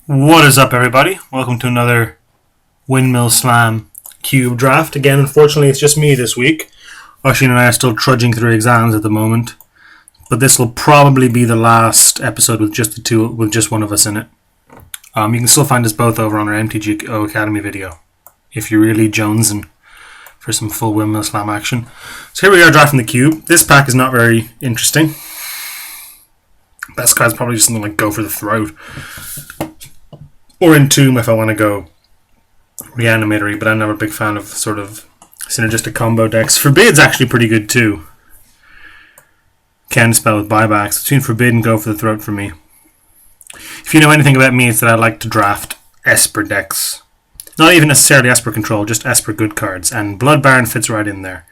What is up, everybody? Welcome to another Windmill Slam Cube draft. Again, unfortunately, it's just me this week. Oisin and I are still trudging through exams at the moment, but this will probably be the last episode with just one of us in it. You can still find us both over on our MTGO Academy video if you're really jonesing for some full Windmill Slam action. So here we are drafting the cube. This pack is not very interesting. Best card's probably just something like Go for the Throat. Or Entomb if I want to go Reanimatory, but I'm never a big fan of sort of synergistic combo decks. Forbid's actually pretty good too. Can spell with buybacks. Between Forbid and Go for the Throat for me. If you know anything about me, it's that I like to draft Esper decks. Not even necessarily Esper Control, just Esper good cards. And Blood Baron fits right in there.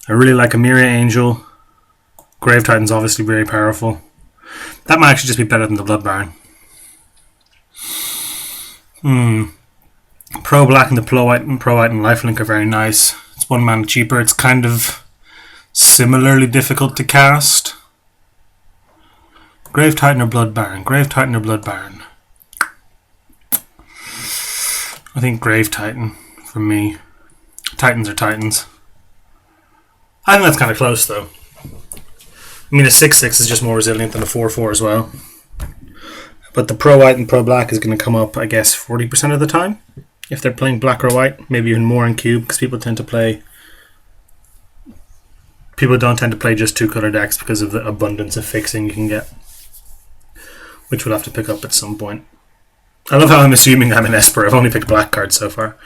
I really like Emiria Angel. Grave Titan's obviously very powerful. That might actually just be better than the Blood Baron. Pro Black and the Pro White and Lifelink are very nice. It's 1 mana cheaper. It's kind of similarly difficult to cast. Grave Titan or Blood Baron? Grave Titan or Blood Baron? I think Grave Titan for me. Titans are Titans. I think that's kind of close though. I mean, a 6/6 is just more resilient than a 4/4 as well. But the Pro White and Pro Black is going to come up, I guess, 40% of the time. If they're playing black or white, maybe even more in Cube, because people don't tend to play just 2-color decks because of the abundance of fixing you can get, which we'll have to pick up at some point. I love how I'm assuming I'm an Esper. I've only picked black cards so far.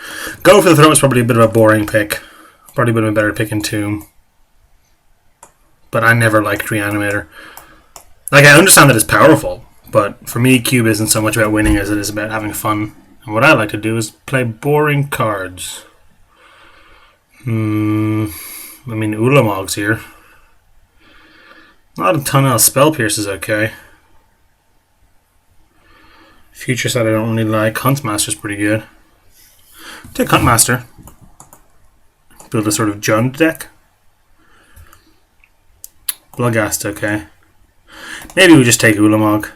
Go for the Throat is probably a bit of a boring pick. Probably would have been better to pick Entomb. But I never liked Reanimator. Like, I understand that it's powerful. But for me, Cube isn't so much about winning as it is about having fun. And what I like to do is play boring cards. I mean, Ulamog's here. Not a ton else. Spell Pierce is okay. Future Sight I don't really like. Huntmaster's pretty good. Take Huntmaster. Build a sort of Jund deck. Bloodghast, okay. Maybe we just take Ulamog.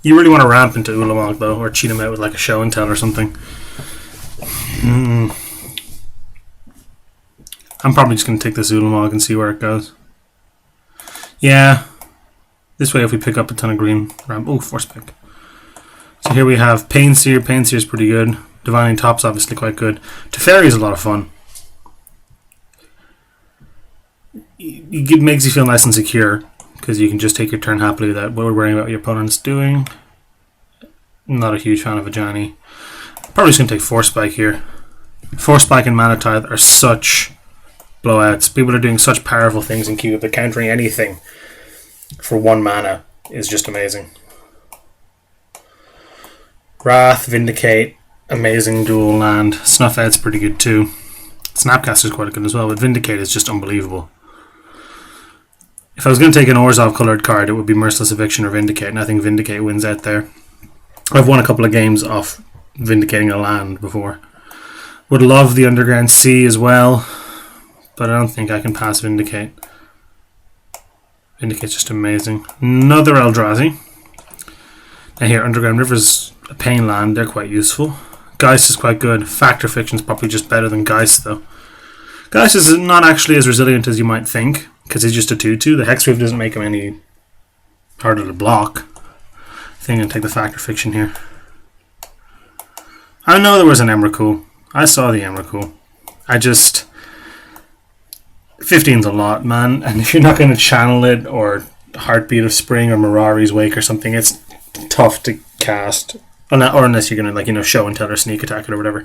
You really want to ramp into Ulamog though, or cheat him out with like a show and tell or something. I'm probably just going to take this Ulamog and see where it goes. Yeah. This way if we pick up a ton of green ramp. Oh, force pick. So here we have Painseer. Painseer's pretty good. Divining Top's obviously quite good. Teferi's a lot of fun. It makes you feel nice and secure, because you can just take your turn happily without worrying about what your opponent's doing. Not a huge fan of Ajani. Probably just going to take Force Spike here. Force Spike and Mana Tithe are such blowouts. People are doing such powerful things in Cube. They're countering anything for 1 mana is just amazing. Wrath, Vindicate, amazing dual land. Snuff Out's pretty good too. Snapcaster's quite good as well, but Vindicate is just unbelievable. If I was going to take an Orzhov coloured card, it would be Merciless Eviction or Vindicate, and I think Vindicate wins out there. I've won a couple of games off Vindicating a land before. Would love the Underground Sea as well, but I don't think I can pass Vindicate. Vindicate's just amazing. Another Eldrazi. Now here, Underground River's a pain land, they're quite useful. Geist is quite good. Factor Fiction's probably just better than Geist though. Geist is not actually as resilient as you might think, because he's just a 2/2. The Hexproof doesn't make him any harder to block. I think I'm going to take the Factor Fiction here. I know there was an Emrakul. I saw the Emrakul. 15's a lot, man. And if you're not going to channel it, or Heartbeat of Spring, or Mirari's Wake or something, it's tough to cast. Or unless you're going to, show and tell or sneak attack it or whatever.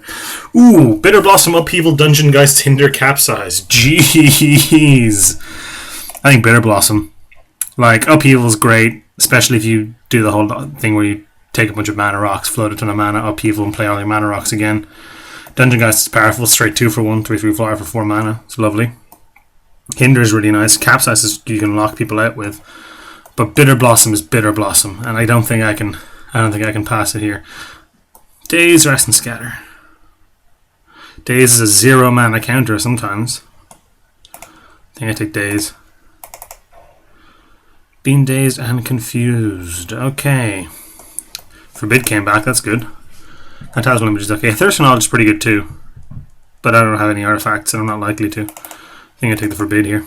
Ooh, Bitter Blossom, Upheaval, Dungeon Geist, Hinder, Capsize. Jeez. I think Bitter Blossom. Like, Upheaval's great, especially if you do the whole thing where you take a bunch of mana rocks, float a ton of mana, Upheaval, and play all your mana rocks again. Dungeon Geist is powerful, straight 2 for 1, 3/3 flyer for 4 mana. It's lovely. Hinder is really nice. Capsize is you can lock people out with. But Bitter Blossom is Bitter Blossom, and I don't think I can pass it here. Daze, Rest, and Scatter. Daze is a 0 mana counter sometimes. I think I take Daze. Being dazed and confused. Okay. Forbid came back, that's good. Phantasmal Image is okay. Thirst Knowledge is pretty good too. But I don't have any artifacts, and I'm not likely to. I think I take the Forbid here.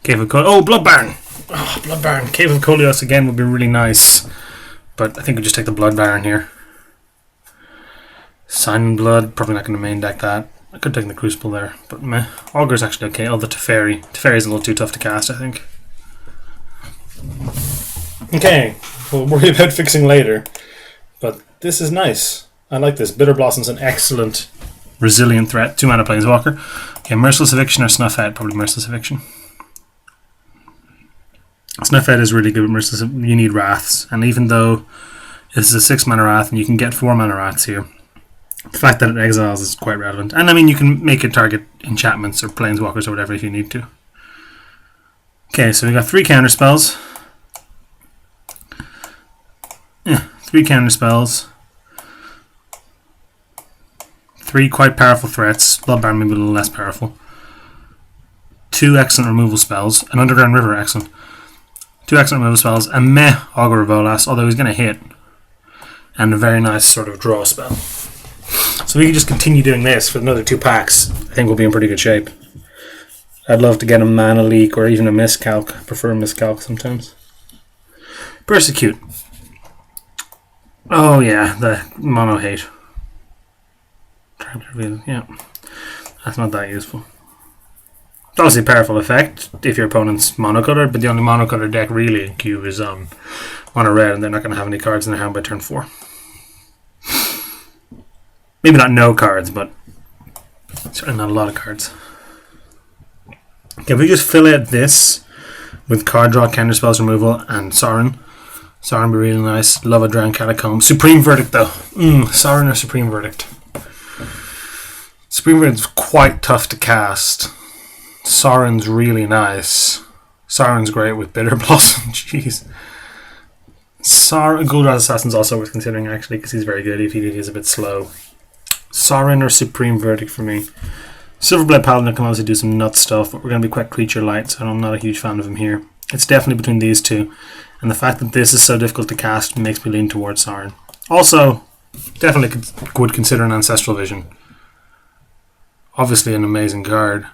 Cave of Coleos. Oh, Blood Baron! Oh, Blood Baron. Cave of Coleos again would be really nice. But I think we just take the Blood Baron here. Sign in Blood, probably not going to main deck that. I could take the Crucible there, but meh. Augur's actually okay. Oh, the Teferi. Teferi's a little too tough to cast, I think. Okay, we'll worry about fixing later. But this is nice. I like this. Bitter Blossom's an excellent, resilient threat. 2 mana Planeswalker. Okay, Merciless Eviction or Snuffhead? Probably Merciless Eviction. Snuffhead is really good with Merciless. You need Wraths, and even though this is a 6 mana Wrath and you can get 4 mana Wraths here, the fact that it exiles is quite relevant. And I mean, you can make it target enchantments or planeswalkers or whatever if you need to. Okay, so we got 3 counter spells. Yeah, 3 counter spells. 3 quite powerful threats. Blood Baron maybe a little less powerful. 2 excellent removal spells. An Underground River, excellent. 2 excellent removal spells. A meh Augur of Bolas, although he's going to hit. And a very nice sort of draw spell. So we can just continue doing this for another 2 packs. I think we'll be in pretty good shape. I'd love to get a mana leak or even a miscalc. I prefer a miscalc sometimes. Persecute. Oh yeah, the mono hate. Yeah, that's not that useful. It's obviously a powerful effect if your opponent's monocolored, but the only monocolored deck really in Cube is mono red, and they're not going to have any cards in their hand by turn 4. Maybe not no cards, but certainly not a lot of cards. Okay, if we just fill out this with card draw, counter spells removal, and Sorin. Sorin would be really nice. Love a Drowned Catacomb. Supreme Verdict though. Sorin or Supreme Verdict? Supreme Verdict is quite tough to cast. Sorin's really nice. Sorin's great with Bitter Blossom. Jeez. Goldrath Assassin's also worth considering actually, because he's very good if he is a bit slow. Sorin or Supreme Verdict for me. Silverblade Paladin can obviously do some nut stuff, but we're going to be quite creature light, so I'm not a huge fan of him here. It's definitely between these two, and the fact that this is so difficult to cast makes me lean towards Sorin. Also, definitely would consider an Ancestral Vision. Obviously an amazing card.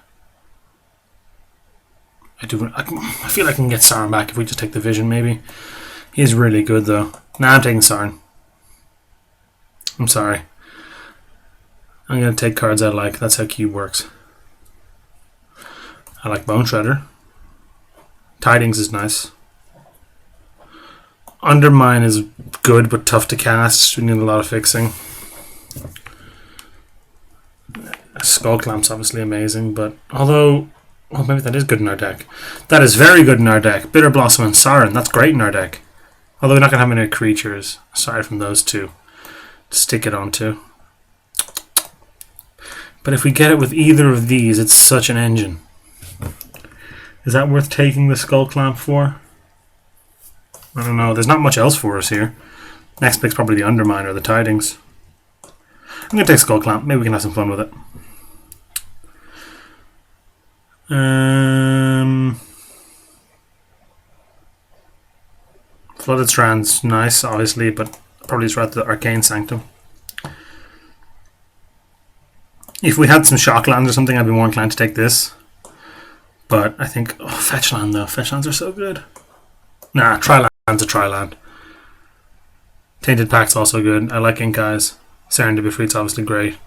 I feel I can get Sorin back if we just take the Vision maybe. He's really good though. Nah, I'm taking Sorin. I'm sorry. I'm going to take cards I like. That's how Cube works. I like Bone Shredder. Tidings is nice. Undermine is good but tough to cast. We need a lot of fixing. Skull Clamp's obviously amazing, but although... well, maybe that is good in our deck. That is very good in our deck. Bitter Blossom and Sorin. That's great in our deck. Although we're not going to have any creatures aside from those two to stick it onto. But if we get it with either of these, it's such an engine. Is that worth taking the Skull Clamp for? I don't know. There's not much else for us here. Next pick's probably the Undermine or the Tidings. I'm going to take Skull Clamp. Maybe we can have some fun with it. Flooded Strand's nice, obviously, but probably just rather the Arcane Sanctum. If we had some shock lands or something, I'd be more inclined to take this. But I think... oh, fetch land though. Fetch lands are so good. Nah, Tri-land's a Tri-land. Tainted Pack's also good. I like Ink Eyes. Serendipity Fleet's obviously great.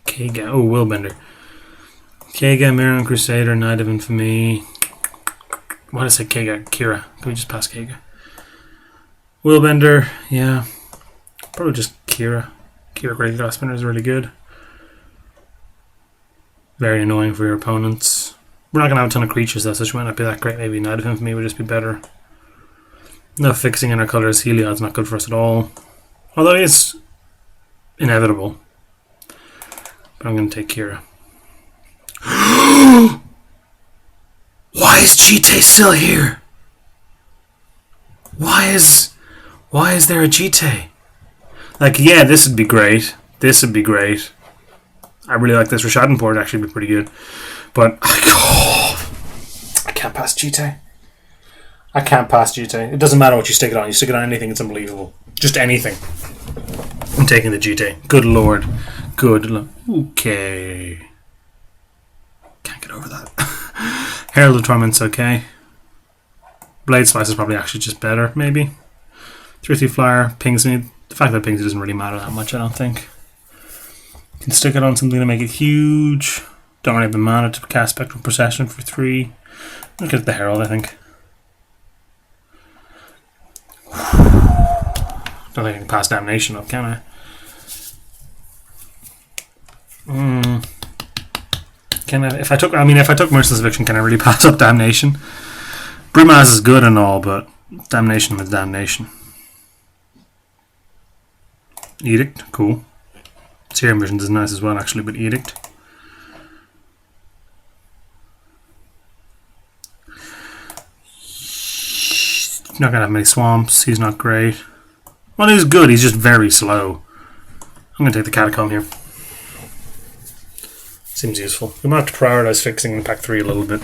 Kega. Oh, Willbender. Kega, Mirror Crusader, Knight of Infamy. Why did I say Kega? Kira. Can we just pass Kega? Willbender, yeah. Probably just Kira. Kira Great Glass Spinner is really good. Very annoying for your opponents. We're not going to have a ton of creatures though, so she might not be that great. Maybe Knight of Infamy would just be better. No fixing in our colours. Heliod's not good for us at all. Although it is inevitable. But I'm going to take Kira. Why is GT still here? Why is there a GT? Like, yeah, this would be great. This would be great. I really like this. Rishadan Port actually be pretty good. But I can't pass GT. I can't pass GT. It doesn't matter what you stick it on. You stick it on anything, it's unbelievable. Just anything. I'm taking the GT. Good lord. Good lord. Okay. Can't get over that. Herald of Torment's okay. Blade Slice is probably actually just better, maybe. 3-3 Flyer pings me. The fact that it pings it doesn't really matter that much, I don't think. Can stick it on something to make it huge. Don't really have the mana to cast Spectral Procession for 3. Look at the Herald, I think. Don't think I can pass Damnation up, can I? Can I? If I took Merciless Eviction, can I really pass up Damnation? Brimaz is good and all, but Damnation with Damnation. Edict, cool. Serum Visions is nice as well, actually, but Edict. He's not gonna have many swamps. He's not great. Well, he's good. He's just very slow. I'm gonna take the Catacomb here. Seems useful. We might have to prioritize fixing in pack 3 a little bit.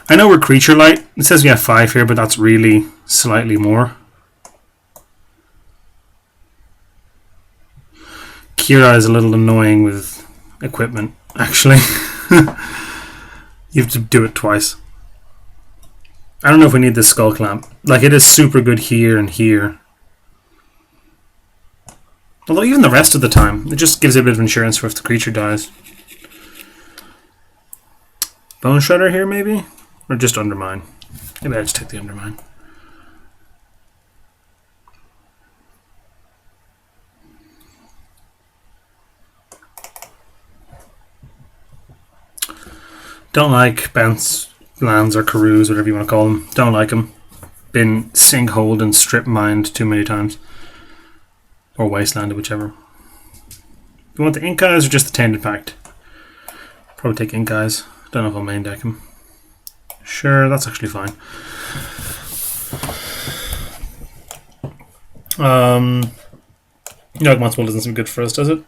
I know we're Creature Light. It says we have 5 here, but that's really slightly more. Kira is a little annoying with equipment, actually. You have to do it twice. I don't know if we need this Skull Clamp. Like, it is super good here and here. Although even the rest of the time, it just gives it a bit of insurance for if the creature dies. Bone Shredder here, maybe? Or just Undermine? Maybe I just take the Undermine. Don't like bounce lands or Karoos, whatever you want to call them. Don't like them. Been Sinkhold and Strip Mined too many times. Or Wastelanded, whichever. You want the Ink Eyes or just the Tainted Pact? Probably take Ink Eyes. Don't know if I'll main deck him. Sure, that's actually fine. Yawgmoth's Will doesn't seem good for us, does it?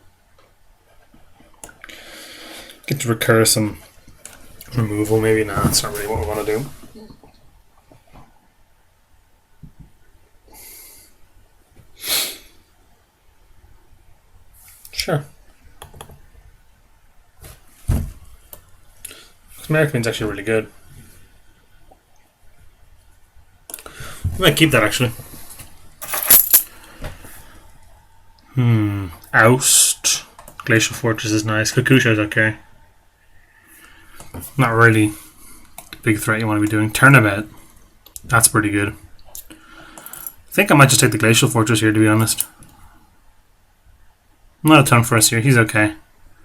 Get to recur some removal, maybe. Nah, that's not really what we want to do. Sure. American's actually really good. I might keep that actually. Oust. Glacial Fortress is nice. Kakusha is okay. Not really the big threat you want to be doing. Turnabout. That's pretty good. I think I might just take the Glacial Fortress here, to be honest. Not a ton for us here. He's okay.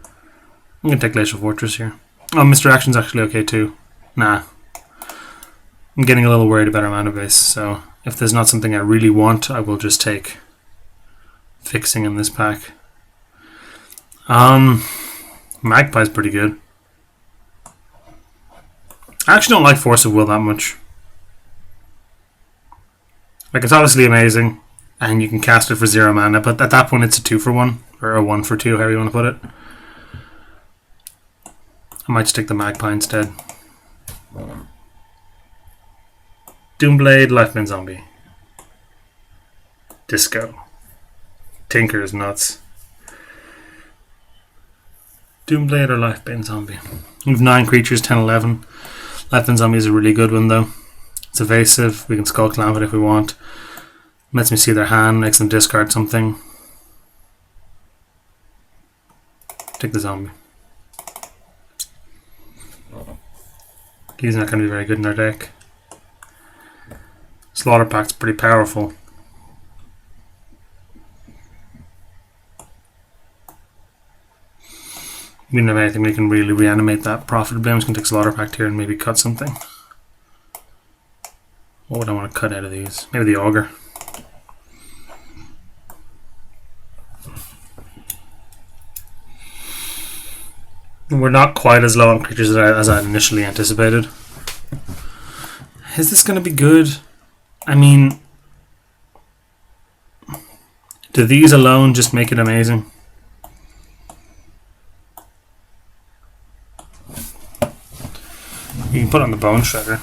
I'm going to take Glacial Fortress here. Oh, Mr. Action's actually okay too. Nah. I'm getting a little worried about our mana base, so if there's not something I really want, I will just take Fixing in this pack. Magpie's pretty good. I actually don't like Force of Will that much. Like, it's obviously amazing, and you can cast it for 0 mana, but at that point it's a 2 for 1, or a 1 for 2, however you want to put it. I might just take the Magpie instead. Doomblade, Lifebane Zombie. Disco. Tinker is nuts. Doomblade or Lifebane Zombie. We have 9 creatures, 10, 11. Lifebane Zombie is a really good one though. It's evasive, we can Skull Clamp it if we want. Lets me see their hand, makes them discard something. Take the zombie. He's not going to be very good in their deck. Slaughter Pact's pretty powerful. We don't have anything we can really reanimate that profitably. I'm just going to take Slaughter Pact here and maybe cut something. What would I want to cut out of these? Maybe the Augur. We're not quite as low on creatures as I initially anticipated. Is this going to be good? I mean, do these alone just make it amazing? You can put on the Bone Shredder.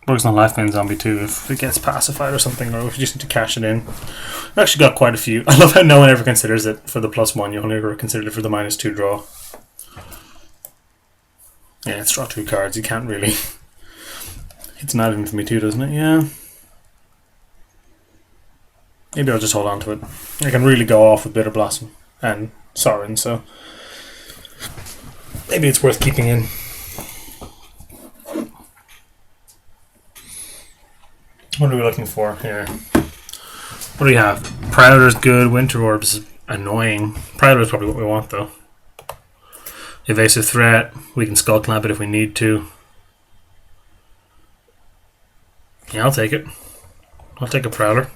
Works on life gain zombie too if it gets pacified or something, or if you just need to cash it in. I've actually got quite a few. I love how no one ever considers it for the +1. You only ever consider it for the -2 draw. Yeah, it's draw 2 cards. You can't really. It's not even for me too, doesn't it? Yeah. Maybe I'll just hold on to it. I can really go off with Bitter Blossom and Sorin, so maybe it's worth keeping in. What are we looking for here? What do we have? Prowler's good. Winter Orbs is annoying. Prowler's probably what we want, though. Evasive Threat. We can Skull Clamp it if we need to. Yeah, I'll take it. I'll take a Prowler.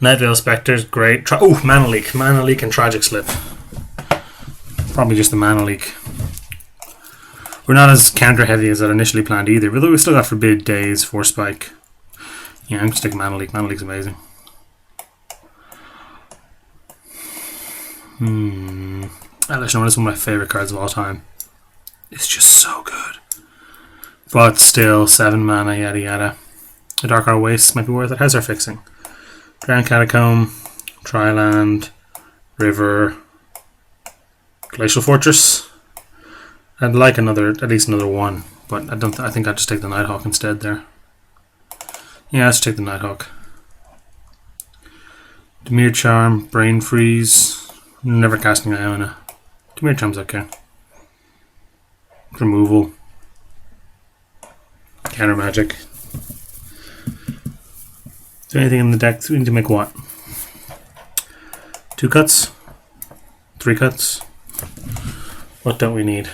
Nightvale Spectre's great. Mana Leak. Mana Leak and Tragic Slip. Probably just the Mana Leak. We're not as counter heavy as I initially planned either, although we still got Forbid, Daze, Force Spike. Yeah, I'm just taking Mana Leak. Mana Leak's amazing. Elvish Nomad is one of my favourite cards of all time. It's just so good. But still, 7 mana, yada yada. A Dark Hour Waste might be worth it. How's our fixing? Drowned Catacomb, Triland, River, Glacial Fortress. I'd like at least another one, but I think I'd just take the Nighthawk instead there. Yeah, let's take the Nighthawk. Demir Charm, Brain Freeze. Never casting Iona. Demir Charm's okay. Removal. Counter Magic. Is there anything in the deck? We need to make what? 2 cuts? 3 cuts? What don't we need?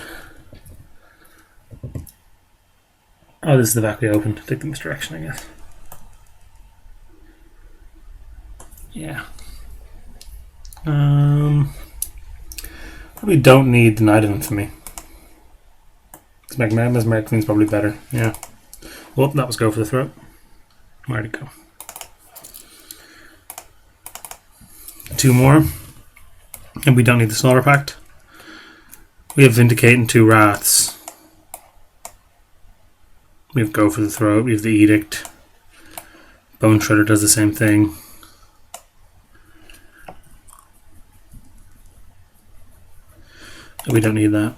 Oh, this is the back we opened. Take the misdirection, I guess. Yeah. Probably don't need the Night of Infamy. Mesmeric Queen's probably better. Yeah. Well, that was Go for the Throat. Where'd it go? 2 more. And we don't need the Slaughter Pact. We have Vindicate and 2 Wraths. We have Go for the Throat. We have the Edict. Bone Shredder does the same thing. We don't need that.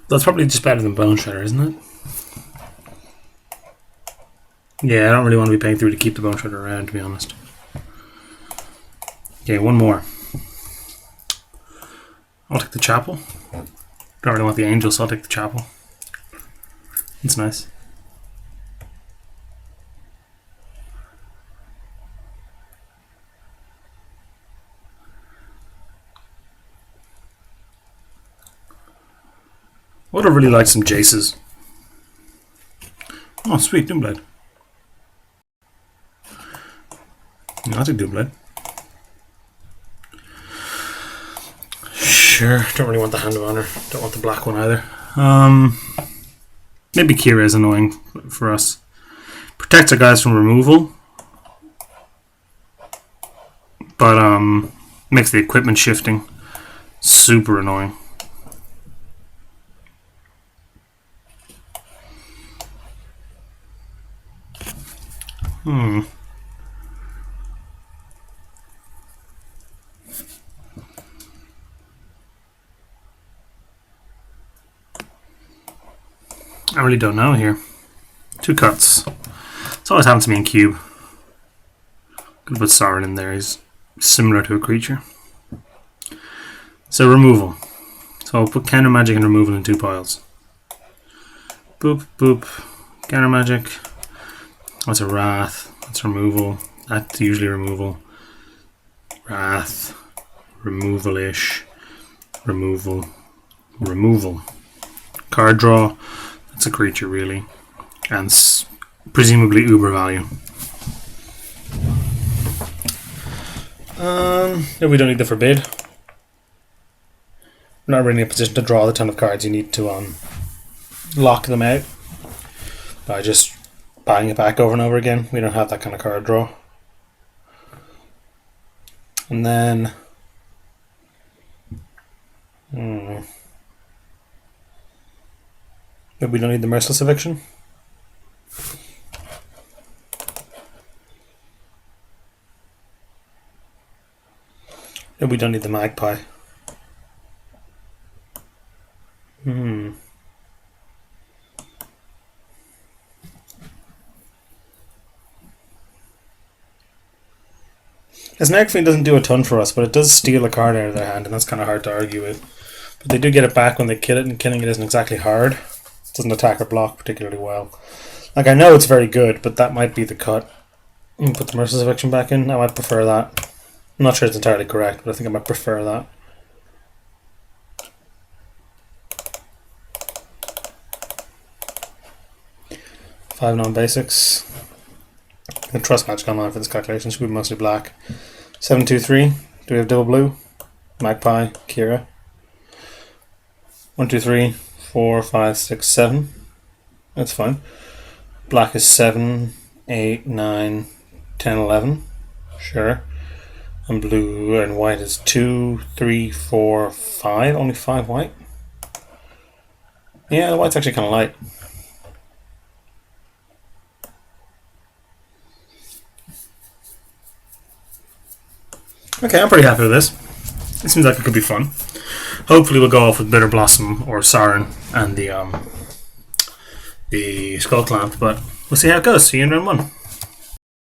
That's probably just better than Bone Shredder, isn't it? Yeah, I don't really want to be paying 3 to keep the Bone Shredder around, to be honest. Okay, 1 more. I'll take the Chapel. Don't really want the Angel, so I'll take the Chapel. It's nice. I would have really liked some Jaces. Oh, sweet, Doomblade. I'll take Doomblade. Sure, don't really want the Hand of Honor. Don't want the black one either. Maybe Kira is annoying for us. Protects our guys from removal. But makes the equipment shifting super annoying. I really don't know here. 2 cuts. It's always happened to me in Cube. Could put Sorin in there. He's similar to a creature. So removal. So I'll put Counter Magic and removal in 2 piles. Boop, boop. Counter Magic. That's a Wrath. That's removal. That's usually removal. Wrath. Removal-ish. Removal. Removal. Card draw. It's a creature, really. And presumably uber value. If we don't need the Forbid. We're not really in a position to draw the ton of cards you need to lock them out. By just buying it back over and over again. We don't have that kind of card draw. And then Maybe we don't need the Merciless Eviction. Maybe we don't need the Magpie. This Nerf Fiend doesn't do a ton for us, but it does steal a card out of their hand, and that's kind of hard to argue with. But they do get it back when they kill it, and killing it isn't exactly hard. It doesn't attack or block particularly well. Like, I know it's very good, but that might be the cut. Put the Merciless Eviction back in. I might prefer that. I'm not sure it's entirely correct, but I think I might prefer that. Five non-basics. The Trust Magic online for this calculation should be mostly black. 723. Do we have double blue? Magpie, Kira. 1, 2, 3, 4, 5, 6, 7. That's fine. Black is 7, 8, 9, 10, 11. Sure. And blue and white is 2, 3, 4, 5. Only 5 white. Yeah, the white's actually kind of light. Okay, I'm pretty happy with this. It seems like it could be fun. Hopefully we'll go off with Bitter Blossom or Sarin and the Skull Clamp, but we'll see how it goes. See you in round 1.